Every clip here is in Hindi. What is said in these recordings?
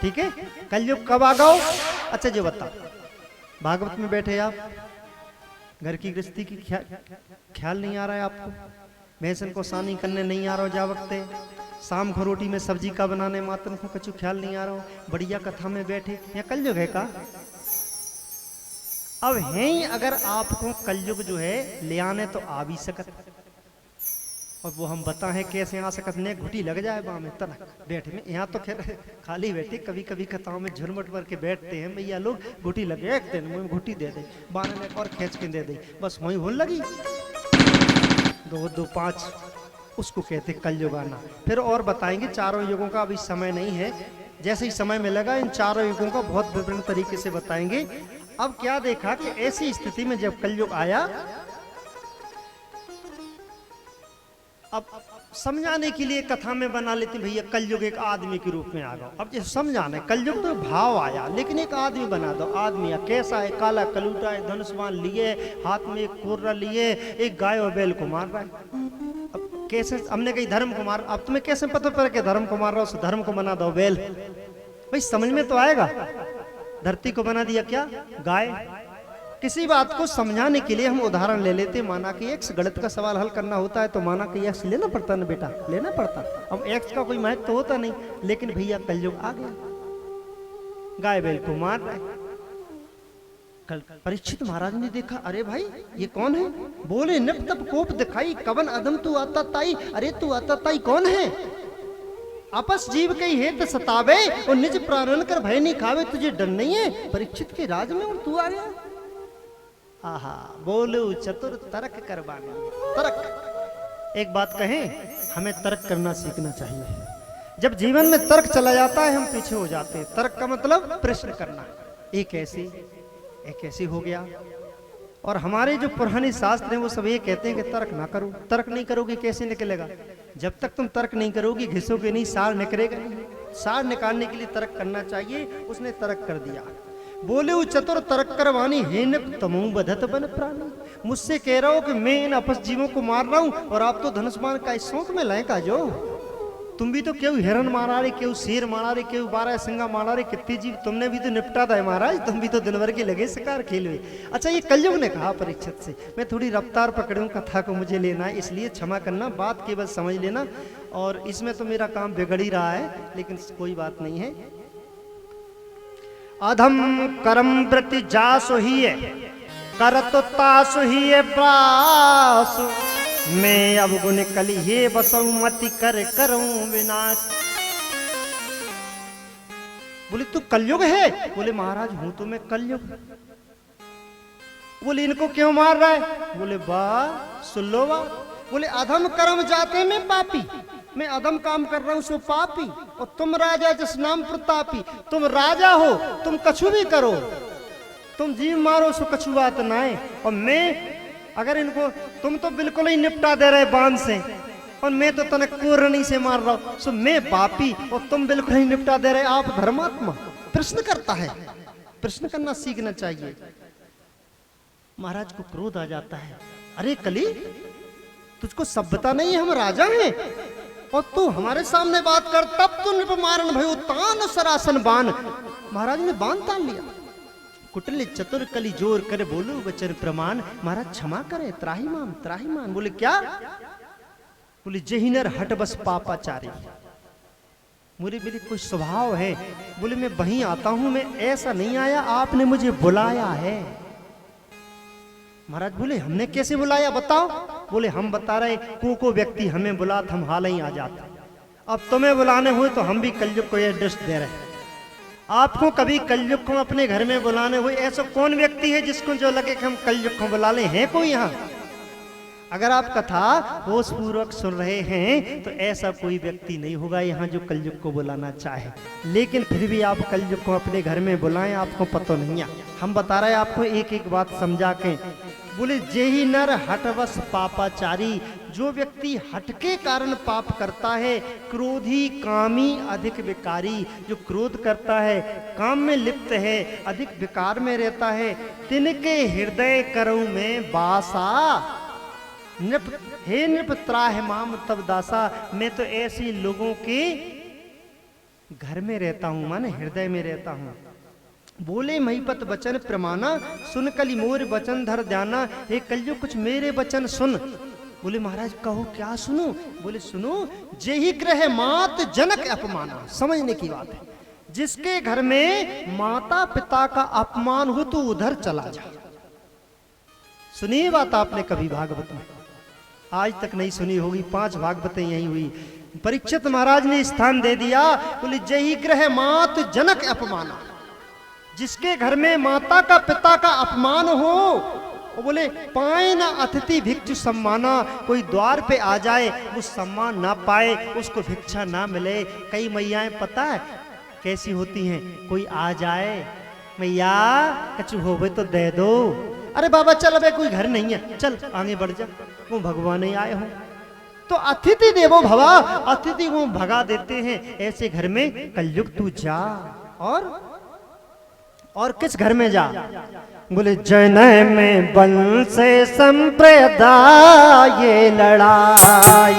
ठीक है, कलयुग कब आ गओ? अच्छा जो बता, भागवत में बैठे आप, घर की गृहस्थी की ख्याल नहीं आ रहा है आपको, भैंसन को सानी करने नहीं आ रहा हो जा वक्ते, शाम को रोटी में सब्जी का बनाने मातन को कछु ख्याल नहीं आ रहा हो, बढ़िया कथा में बैठे, या कलयुग है का? अब है ही, अगर आपको कलयुग जो है ले आने तो आ भी सकत, और वो हम बता है कैसे आ सकत, ने घुटी लग जाए वहां में तना बैठे में, यहाँ तो खैर खाली बैठे, कभी कभी कथाओं में झुरमुट भर के बैठते हैं भैया लोग, घुटी लगे एक दिन मुंह में घुटी दे दे, बाने में और खींच के दे दे, बस वही होने लगी, दो दो पांच, उसको कहते कलयुग आना। फिर और बताएंगे चारों युगों का, अभी समय नहीं है, जैसे ही समय मिलेगा इन चारों युगों का बहुत विभिन्न तरीके से बताएंगे। अब क्या देखा कि ऐसी स्थिति में जब कलयुग आया, अब समझाने के लिए कथा में बना लेते भैया कलयुग एक आदमी के रूप में आ गया। अब जैसे समझाना है, कलयुग तो भाव आया, लेकिन एक आदमी बना दो, आदमी कैसा है, काला कलूटा है, धनुष्मान लिए, हाथ में एक कोर्रा लिए, एक गाय और बैल को मार रहा है। अब कैसे, हमने कही धर्म को मार, अब तुम्हें कैसे पता पड़ा कि धर्म को मार रहा हो, उस धर्म को बना दो बैल, भाई समझ में तो आएगा। धरती को बना दिया क्या, गाय। किसी बात को समझाने के लिए हम उदाहरण ले लेते, माना कि एक्स गणित का सवाल हल करना होता है तो माना कि एक्स लेना पड़ता ना बेटा, लेना पड़ता, अब एक्स का कोई महत्व तो होता नहीं, लेकिन भैया कलयुग आ गया, गाय बैल को मार रहा है। कल परीक्षित महाराज ने देखा, अरे भाई ये कौन है? बोले निप तब कोप दिखाई, कवन अदम तू आता ताई, अरे तू आता ताई कौन है? आपस जीव के हेत सतावे और निज प्रारण कर भय नहीं खावे, तुझे डर नहीं है परीक्षित के राज में और तू आ गया? आहा, बोलो चतुर तर्क करवाने, तर्क। एक बात कहें, हमें तर्क करना सीखना चाहिए। जब जीवन में तर्क चला जाता है हम पीछे हो जाते हैं। तर्क का मतलब प्रश्न करना, एक ऐसी हो गया। और हमारे जो पुराने शास्त्र हैं वो सब ये कहते हैं कि तर्क ना करो, तर्क नहीं करोगे कैसे निकलेगा? जब तक तुम तर्क नहीं करोगे घिसोगे नहीं, सार निकलेगा नहीं। सार निकालने के लिए तर्क करना चाहिए, उसने तर्क कर दिया। बोले वो चतुर तर्क करवानी, हेन तमु बधत बन प्राणी। मुझसे कह रहा हो कि मैं इन आपस जीवों को मार रहा हूं और आप तो धनुष्मान का इस शौक में लाए का जो, तुम भी तो क्यों हिरन मारा रे, क्यों शेर मारा रे, क्यों 12 सिंगा मारा रे, कितने जीव तुमने भी तो निपटा था महाराज, तुम भी तो दिन भर के लगे शिकार खेल। अच्छा ये कलयुग ने कहा परीक्षित से, मैं थोड़ी रफ्तार पकड़ूं, कथा को मुझे लेना है इसलिए क्षमा करना, बात केवल समझ लेना, और इसमें तो मेरा काम बिगड़ ही रहा है, लेकिन कोई बात नहीं है। अधम करम प्रति जासु ही करत तासु ही प्रास, मैं अब गुण कली हे बसऊ मति कर करूं विनाश। बोले तू कलयुग है? बोले महाराज हूं तो मैं कलयुग। बोले इनको क्यों मार रहा है? बोले वाह सुन लो वाह। बोले अधम कर्म जाते मैं पापी, मैं अधम काम कर रहा हूं सो पापी, और तुम राजा जिस नाम प्रतापी। तुम राजा हो, तुम कछु भी करो, तुम जीव मारो सो कछु बात ना है, और मैं अगर इनको, तुम तो बिल्कुल ही निपटा दे रहे बांध से, और मैं तो तने कोरनी से मार रहा हूं, सो मैं पापी और तुम बिल्कुल ही निपटा दे रहे, आप धर्मात्मा। प्रश्न करता है, प्रश्न करना सीखना चाहिए। महाराज को क्रोध आ जाता है, अरे कली तुझको सभ्यता नहीं है, हम राजा हैं और तू हमारे सामने बात कर, तब तू निप मारन भयो तान सरासन बान। महाराज ने बांध तान लिया। कुटिल चतुर कली जोर करे बोलो वचन प्रमाण, महाराज क्षमा करे त्राहिमाम त्राहिमाम। बोले क्या? बोले जही नर हट बस पापाचारी, मुझे मेरी कोई स्वभाव है। बोले मैं वहीं आता हूं, मैं ऐसा नहीं आया, आपने मुझे बुलाया है। महाराज बोले हमने कैसे बुलाया बताओ? बोले हम बता रहे, को व्यक्ति हमें बुलात हम हाल ही आ जाते, अब तुम्हें बुलाने हुए तो हम भी कलयुग को ये दृष्ट दे रहे हैं। आपको कभी कलयुग को अपने घर में बुलाने हुए ऐसा कौन व्यक्ति है जिसको जो लगे कि हम कलयुग को बुला ले? हैं कोई यहाँ? अगर आप कथा होश पूर्वक सुन रहे हैं तो ऐसा कोई व्यक्ति नहीं होगा यहाँ जो कलयुग को बुलाना चाहे, लेकिन फिर भी आप कलयुग को अपने घर में बुलाएं, आपको पता नहीं है। हम बता रहे हैं आपको एक एक बात समझा के। बोले जेही नर हटवस पापाचारी, जो व्यक्ति हट के कारण पाप करता है, क्रोधी कामी अधिक विकारी, जो क्रोध करता है, काम में लिप्त है, अधिक विकार में रहता है, तिनके हृदय करऊ में बासा, नृप हे नृप त्राह माम तब दासा। मैं तो ऐसी लोगों के घर में रहता हूं, माने हृदय में रहता हूं। बोले महिपत वचन प्रमाना, सुन कली मोर वचन धर ध्याना। हे कलयुग कुछ मेरे वचन सुन। बोले महाराज कहो क्या सुनो? बोले सुनो, जेहि ग्रह मात जनक अपमाना। समझने की बात है, जिसके घर में माता पिता का अपमान हो तो उधर चला जा। सुनी बात आपने कभी भागवत में? आज तक नहीं सुनी होगी, 5 भागवतें यही हुई। परीक्षित महाराज ने स्थान दे दिया। बोले जेहि ग्रह मात जनक अपमाना, जिसके घर में माता का पिता का अपमान हो। वो बोले पाए ना अतिथि भिक्षु सम्माना, कोई द्वार पे आ जाए वो सम्मान ना पाए, उसको भिक्षा ना मिले। कई मैयाएं पता है कैसी होती हैं, कोई आ जाए, मैया कछु होवे तो दे दो। अरे बाबा चल, अबे कोई घर नहीं है, चल आगे बढ़ जा, वो भगवान ही आए हो। तो अतिथि देवो भवा, अतिथि को भगा देते हैं। ऐसे घर में कलयुग तू जा। और किस घर में जा? बोले जनय में वंश संप्रदाय लड़ाई।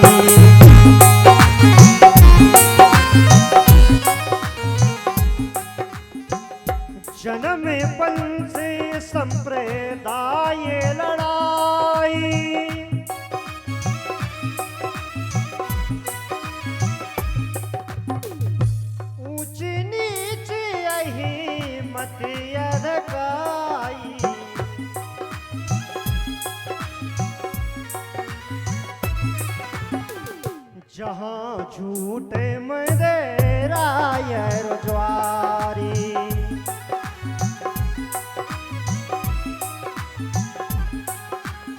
जन्म वंश संप्रदाय लड़ाई, ऊंच नीच यही मत अधकाई। जहाँ झूठ मदेराय रजवारी,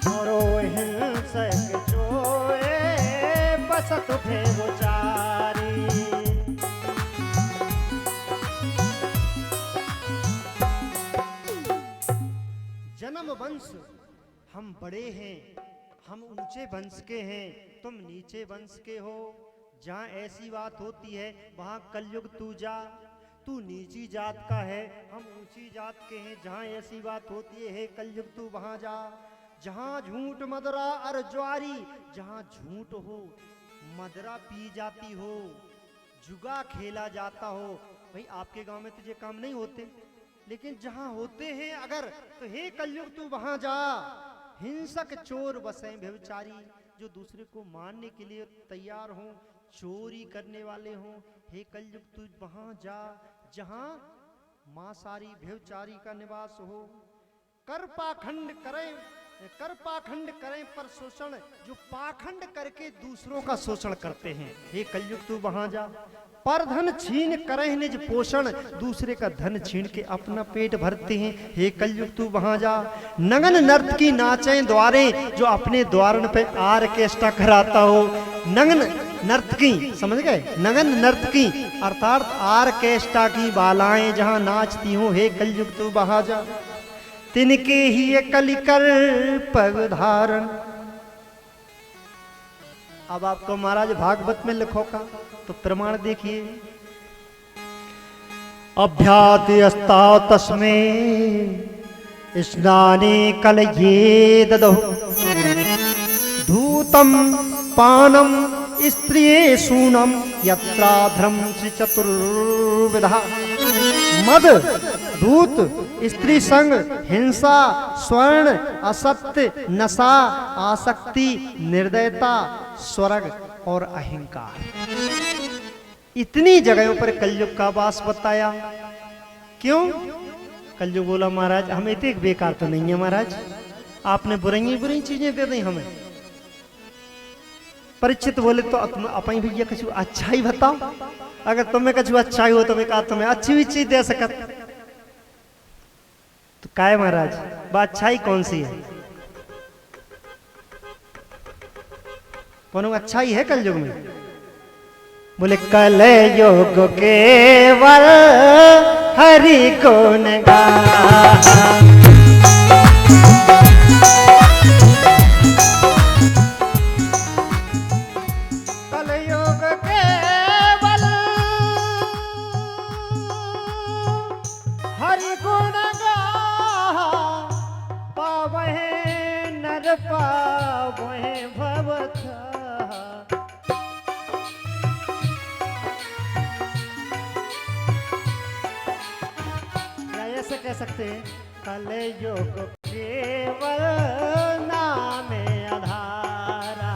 मरो हिंसक जोए बसत थे वो चारी। जन्म वंश, हम बड़े हैं, हम ऊंचे वंश के हैं, तुम नीचे वंश के हो। जहाँ ऐसी बात होती है वहाँ कलयुग तू जा। तू नीची जात का है, हम ऊंची जात के हैं। जहाँ ऐसी बात होती है हे कलयुग तू वहाँ जा। जहाँ झूठ मदरा और ज्वारी, जहाँ झूठ हो, मदरा पी जाती हो, जुआ खेला जाता हो। भाई आपके गांव में तुझे काम नहीं होते, लेकिन जहाँ होते हैं अगर, तो हे कलयुग तू वहाँ जा। हिंसक चोर बसे व्यभिचारी, जो दूसरे को मारने के लिए तैयार हो, चोरी करने वाले हो, हे कलयुग तू वहाँ जा। जहाँ मांसाहारी व्यभिचारी का निवास हो। कर पाखंड करें पर शोषण, जो पाखंड करके दूसरों का शोषण करते हैं, हे कलयुग तू वहां जा। पर धन छीन करें निज पोषण, दूसरे का धन छीन के अपना पेट भरते हैं, हे कलयुग तू वहां जा। नगन नर्तकी नाचें द्वारे, जो अपने द्वारन पे आर्केस्ट्रा कराता हो। नगन नर्तकी, समझ गए? नगन नर्तकी अर्थात आर्केस्ट्रा की बालाएं जहां नाचती हो, हे कलयुग तू वहां जा। तिनके ही कलिकर पग धारण। अब आपको महाराज भागवत में लिखो का तो प्रमाण देखिए। अभ्याति अस्ताव तस्मे स्नाने कल ये ददो, धूतम पानम स्त्रिये सूनम यत्राधर्म चतुर्विधा। मद, धूत, स्त्री संग, हिंसा, स्वर्ण, असत्य, नशा, आसक्ति, निर्दयता, स्वर्ग और अहंकार। इतनी जगहों पर कलयुग का वास बताया। क्यों? कलयुग बोला महाराज हमें तो एक बेकार तो नहीं है महाराज, आपने बुरी चीजें दे दी हमें। परीक्षित बोले तो अपन भैया कुछ अच्छा ही बताओ, अगर तुम्हें कुछ अच्छा ही हो तो मैं कहा तुम्हें अच्छी भी चीज दे सकत। तो काय महाराज बात अच्छाई कौन सी है? कौन अच्छाई है कलयुग में? बोले कलयुग केवल हरि गुण गाहा। कैसे कह सकते हैं? कलयुग केवल नामे आधारा,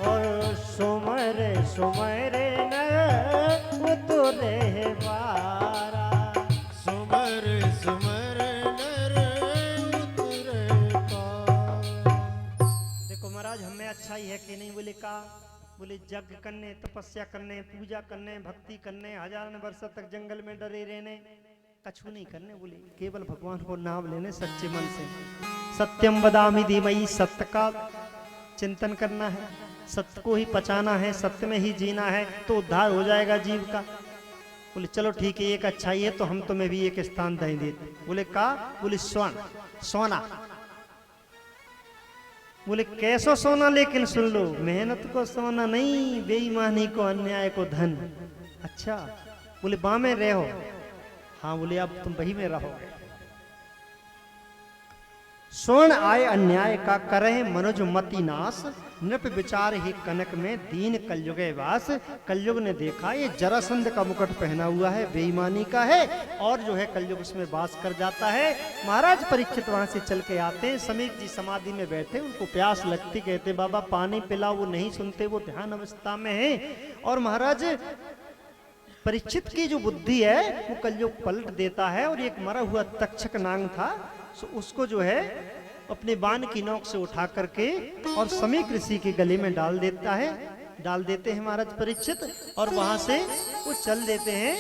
और सुमरे सुमरे नर उतरे बारा। सुमर सुमर नर उतरे पार। देखो महाराज हमें अच्छा ही है कि नहीं? बोले का? बोले यज्ञ करने, तपस्या करने, पूजा करने, भक्ति करने, हजारों वर्ष तक जंगल में डरे रहने, कछु नहीं करने। बोले केवल भगवान को नाम लेने सच्चे मन से। सत्यम वदामि धीमहि, सत्य का चिंतन करना है, सत्य को ही पचाना है, सत्य में ही जीना है, तो उद्धार हो जाएगा जीव का। बोले चलो ठीक है, एक अच्छाई है तो हम तुम्हें भी एक स्थान दे देते। बोले का? बोले स्वर्ण, सोना। बोले कैसो सोना? लेकिन सुन लो, मेहनत को सोना नहीं, बेईमानी को, अन्याय को धन। अच्छा। बोले बामे रहो। हाँ बोले अब तुम वही में रहोगे। स्वर्ण आय अन्याय का करे मनुज मति नाश, नृप विचार ही कनक में दीन कलयुगे वास। कलयुग ने देखा ये जरासंध का मुकुट पहना हुआ है, बेईमानी का है, और जो है कलयुग उसमें वास कर जाता है। महाराज परीक्षित वहां से चल के आते हैं, समीप जी समाधि में बैठे, उनको प्यास लगती, कहते बाबा पानी पिलाओ। वो नहीं सुनते, वो ध्यान अवस्था में है। और महाराज परीक्षित की जो बुद्धि है वो कलयुग पलट देता है, और एक मरा हुआ तक्षक नाग था, उसको जो है अपने बाण की नोक से उठा करके और समीक ऋषि के गले में डाल देते हैं महाराज परीक्षित, और वहां से वो चल देते हैं।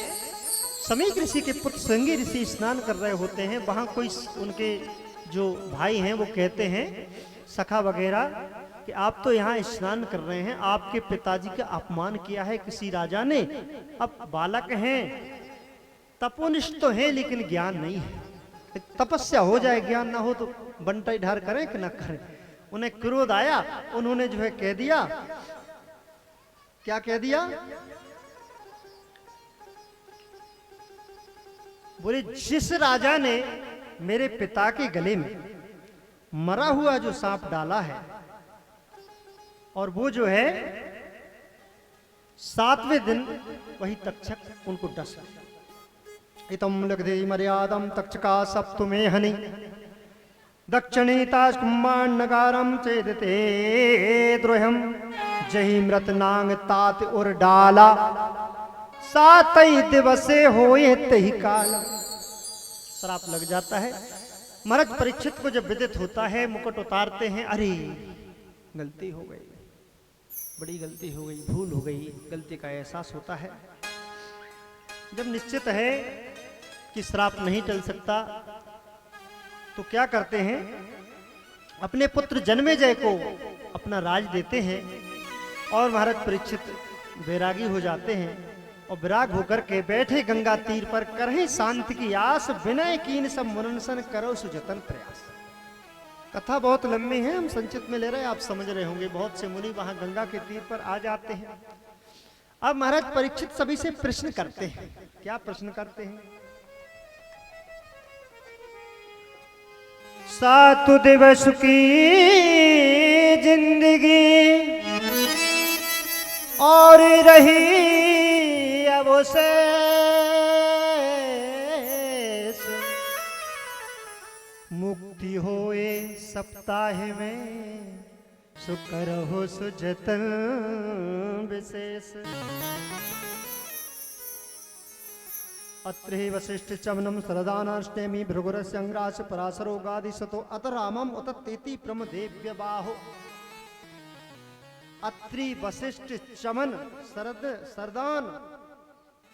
समीक ऋषि के पुत्र श्रृंगी ऋषि स्नान कर रहे होते हैं। वहां कोई उनके जो भाई हैं वो कहते हैं, सखा वगैरह, कि आप तो यहाँ स्नान कर रहे हैं, आपके पिताजी का अपमान किया है किसी राजा ने। अब बालक हैं, तपोनिष्ठ तो है, लेकिन ज्ञान नहीं है। तपस्या हो जाए, ज्ञान ना हो तो बंटाई ढार करें कि ना करें। उन्हें क्रोध आया, उन्होंने जो है कह दिया, क्या कह दिया? बोले जिस राजा ने मेरे पिता के गले में मरा हुआ जो सांप डाला है, और वो जो है 7वें दिन वही तक्षक उनको डस इतम लग्धे मर्यादम तक्षका सप्तमे हनि दक्षिणीताश कुम्भांड नगारम चेदते द्रोहम जही मृत नांग तात उर डाला 7 दिवसे होए तही काल। श्राप लग जाता है। महाराज परीक्षित को जब विदित होता है, मुकुट उतारते हैं, अरे गलती हो गई, बड़ी गलती हो गई, भूल हो गई, गलती का एहसास होता है। जब निश्चित है कि श्राप नहीं टल सकता, तो क्या करते हैं? अपने पुत्र जन्मेजय को अपना राज देते हैं, और महाराज परीक्षित वैरागी हो जाते हैं, और विराग होकर के बैठे गंगा तीर पर, करहे शांति की आस, विनय कीन सब मुनसन करो सुजतन प्रयास। कथा बहुत लंबी है, हम संचित में ले रहे हैं, आप समझ रहे होंगे। बहुत से मुनि वहां गंगा के तीर पर आ जाते हैं। अब महाराज परीक्षित सभी से प्रश्न करते हैं। क्या प्रश्न करते हैं? 7 दिवस की जिंदगी और रही अब से मुक्ति होए सप्ताह में, सुकर हो सुजतन विशेष। अत्रि वशिष्ठ चमनम सरदानाष्टेमी भृगुरस्य अंग्रास पराशरो गादिशतो अत रामम उत तेति प्रमदेव्य बाहो। अत्रि वशिष्ठ चमन सरदान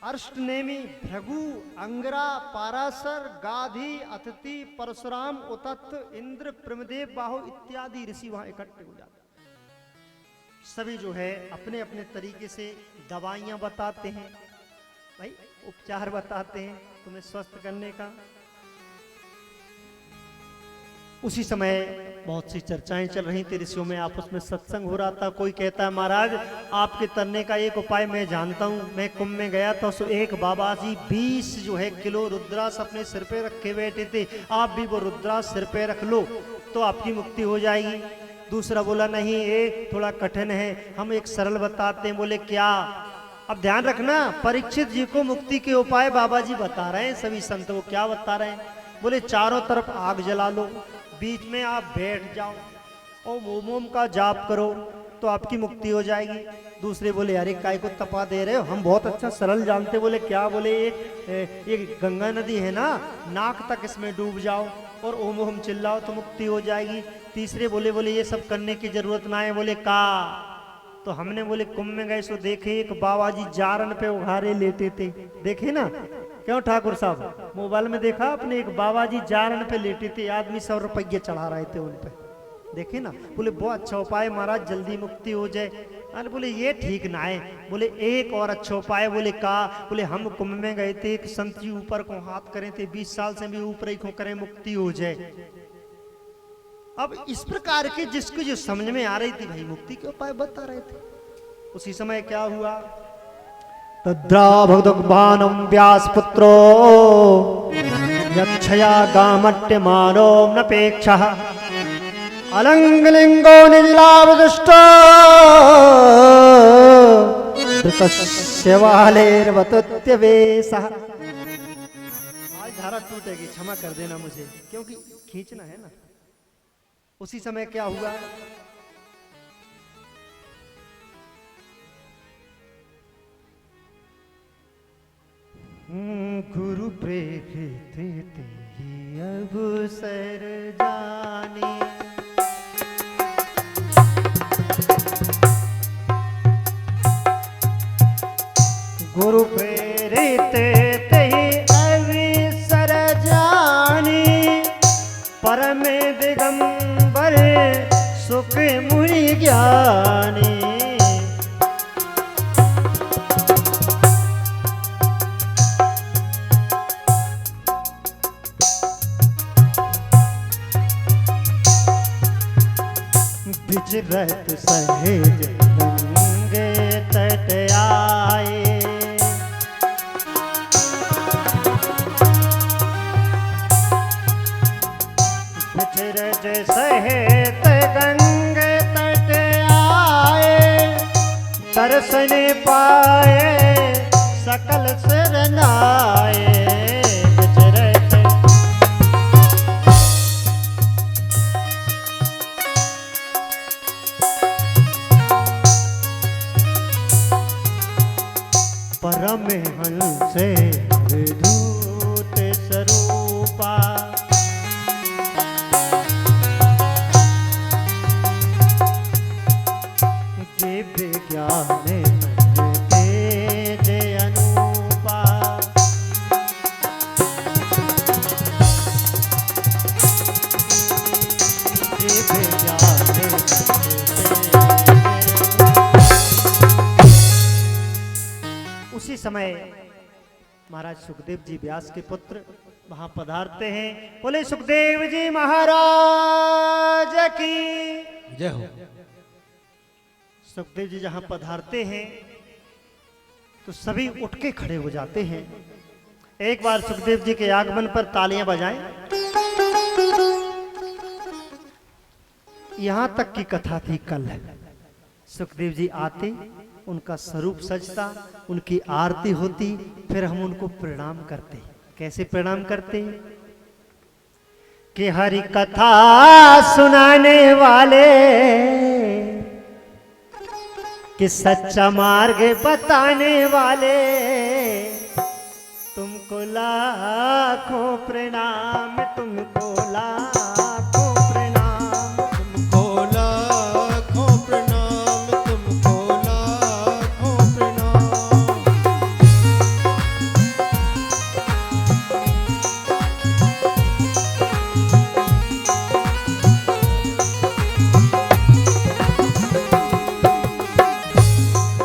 अर्ष्टनेमी भृगु अंगरा पाराशर गाधी अतिथि परशुराम उतत इंद्र प्रमदेव बाहो इत्यादि ऋषि वहां इकट्ठे हो जाते। सभी जो है अपने अपने तरीके से दवाइयां बताते हैं, भाई उपचार बताते हैं तुम्हें स्वस्थ करने का। उसी समय बहुत सी चर्चाएं चल रही थी, ऋषियों में आपस में सत्संग हो रहा था। कोई कहता है महाराज आपके तरने का एक उपाय मैं जानता हूँ। मैं कुंभ में गया था, सो एक बाबा जी 20 जो है किलो रुद्राक्ष अपने सिर पे रखे बैठे थे, आप भी वो रुद्राक्ष सिर पे रख लो तो आपकी मुक्ति हो जाएगी। दूसरा बोला नहीं ये थोड़ा कठिन है, हम एक सरल बताते हैं। बोले क्या? अब ध्यान रखना, परीक्षित जी को मुक्ति के उपाय बाबा जी बता रहे हैं, सभी संत वो क्या बता रहे हैं? बोले चारों तरफ आग जला लो, बीच में आप बैठ जाओ और ओम का जाप करो तो आपकी मुक्ति हो जाएगी। दूसरे बोले अरे काय को तपा दे रहे हो, हम बहुत अच्छा सरल जानते। बोले क्या? बोले ये गंगा नदी है ना, नाक तक इसमें डूब जाओ और ओम ओम चिल्लाओ तो मुक्ति हो जाएगी। तीसरे बोले ये सब करने की जरूरत ना है। बोले का? तो हमने बोले कुंभ में गए सो देखे एक बाबा जी जारन पे उघारे लेटे थे, देखे ना? क्यों ठाकुर साहब, मोबाइल में देखा आपने? एक बाबा जी जारन पे लेटे थे, आदमी 100 रुपये चढ़ा रहे थे उन पे, देखे ना? बोले बहुत अच्छा उपाय महाराज, जल्दी मुक्ति हो जाए। अरे बोले ये ठीक ना है। बोले एक और अच्छा उपाय। बोले का? बोले हम कुंभ में गए थे, एक संत जी ऊपर को हाथ करे थे, 20 साल से भी ऊपर ही को करें मुक्ति हो जाए। अब इस प्रकार के जिसको जो समझ में आ रही थी भाई, मुक्ति के उपाय बता रहे थे। उसी समय क्या हुआ? तद्रा भगवानम व्यास पुत्रो यक्षया गामट्य मानो नपेक्षा अलंगलिंगो निजलावदुष्ट धृतस्यवालेर्वतुत्यवेशः। आज धारा टूटेगी, क्षमा कर देना मुझे, क्योंकि खींचना है ना। उसी समय क्या हुआ? गुरु प्रेरित ही अवसर जाने, गुरु प्रेरित ही अवसर जाने, परम दिगंबर सुख मुनि ज्ञानी। विचरत सहेज गंगे तट आए, विचरत सहेज गंगे तट आए, दर्शन पाए सकल शरणाए। परमहंस धूत स्वरूपा, दिव्य ज्ञान तेज अनूपा, दिव्य ज्ञान। उसी समय महाराज सुखदेव जी व्यास के पुत्र वहां पधारते हैं। बोले सुखदेव जी महाराज की जय हो। सुखदेव जी जहां पधारते हैं तो सभी उठ के खड़े हो जाते हैं। एक बार सुखदेव जी के आगमन पर तालियां बजाएं। यहां तक की कथा थी कल। सुखदेव जी आते, उनका स्वरूप सजता, उनकी आरती होती, फिर हम उनको प्रणाम करते। कैसे प्रणाम करते? कि हरि कथा सुनाने वाले, कि सच्चा मार्ग बताने वाले, तुमको लाखों प्रणाम, तुमको लाखों प्रणाम, तुमको लाखों प्रणाम, तुमको लाखों प्रणाम।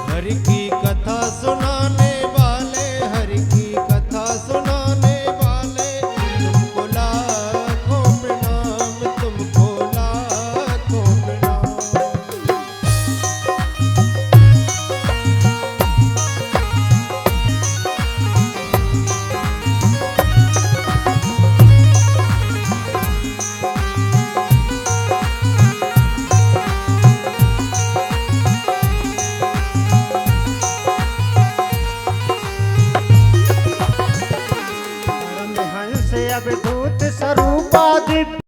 हरि की कथा सुनाने वाले, हरि की कथा सुनाने वाले, तुमको लाखों सबसे अवधूत स्वरूपा दिव्य